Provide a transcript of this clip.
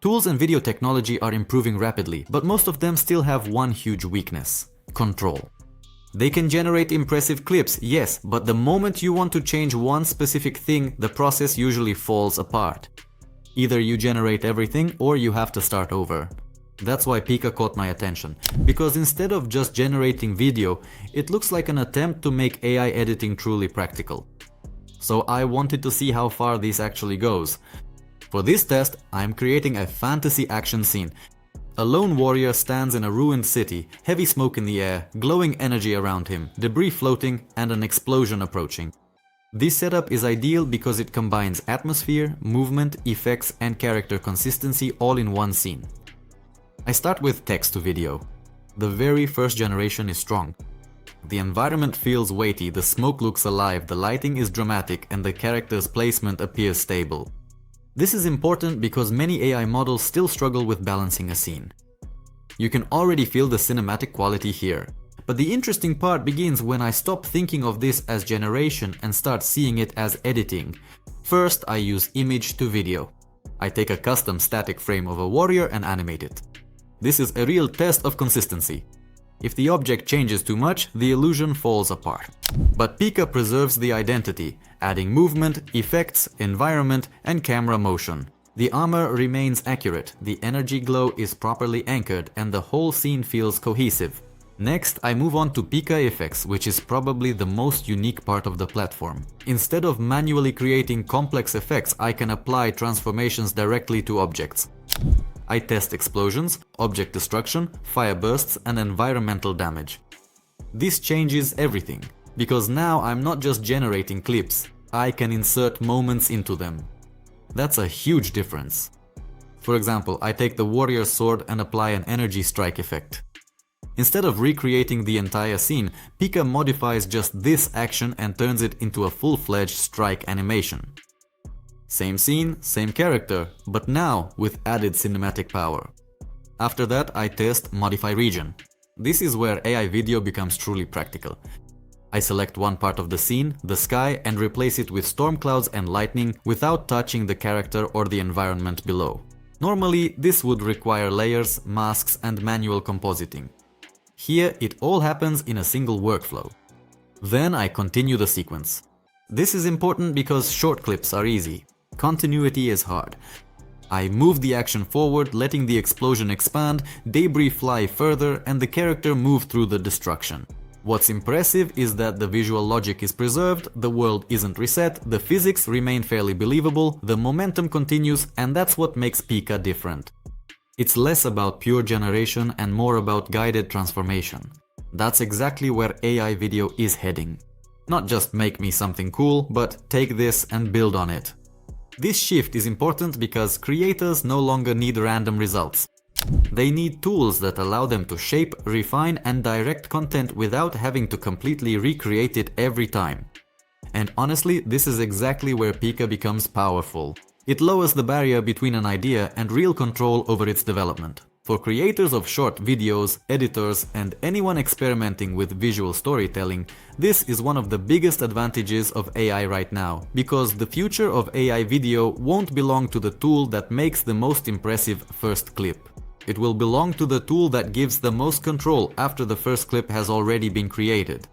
Tools and video technology are improving rapidly, but most of them still have one huge weakness: control. They can generate impressive clips, yes, but the moment you want to change one specific thing, the process usually falls apart. Either you generate everything or you have to start over. That's why Pika caught my attention, because instead of just generating video, it looks like an attempt to make AI editing truly practical. So I wanted to see how far this actually goes. For this test, I'm creating a fantasy action scene. A lone warrior stands in a ruined city, heavy smoke in the air, glowing energy around him, debris floating, and an explosion approaching. This setup is ideal because it combines atmosphere, movement, effects, and character consistency all in one scene. I start with text to video. The very first generation is strong. The environment feels weighty, the smoke looks alive, the lighting is dramatic, and the character's placement appears stable. This is important because many AI models still struggle with balancing a scene. You can already feel the cinematic quality here. But the interesting part begins when I stop thinking of this as generation and start seeing it as editing. First, I use image to video. I take a custom static frame of a warrior and animate it. This is a real test of consistency. If the object changes too much, the illusion falls apart. But Pika preserves the identity, adding movement, effects, environment, and camera motion. The armor remains accurate, the energy glow is properly anchored, and the whole scene feels cohesive. Next, I move on to Pikaeffects, which is probably the most unique part of the platform. Instead of manually creating complex effects, I can apply transformations directly to objects. I test explosions, object destruction, fire bursts, and environmental damage. This changes everything, because now I'm not just generating clips, I can insert moments into them. That's a huge difference. For example, I take the warrior's sword and apply an energy strike effect. Instead of recreating the entire scene, Pika modifies just this action and turns it into a full-fledged strike animation. Same scene, same character, but now with added cinematic power. After that, I test Modify Region. This is where AIvideo becomes truly practical. I select one part of the scene, the sky, and replace it with storm clouds and lightning without touching the character or the environment below. Normally, this would require layers, masks, and manual compositing. Here, it all happens in a single workflow. Then I continue the sequence. This is important because short clips are easy. Continuity is hard. I move the action forward, letting the explosion expand, debris fly further, and the character move through the destruction. What's impressive is that the visual logic is preserved, the world isn't reset, the physics remain fairly believable, the momentum continues, and that's what makes Pika different. It's less about pure generation and more about guided transformation. That's exactly where AIvideo is heading. Not just make me something cool, but take this and build on it. This shift is important because creators no longer need random results. They need tools that allow them to shape, refine, and direct content without having to completely recreate it every time. And honestly, this is exactly where Pika becomes powerful. It lowers the barrier between an idea and real control over its development. For creators of short videos, editors, and anyone experimenting with visual storytelling, this is one of the biggest advantages of AI right now, because the future of AI video won't belong to the tool that makes the most impressive first clip. It will belong to the tool that gives the most control after the first clip has already been created.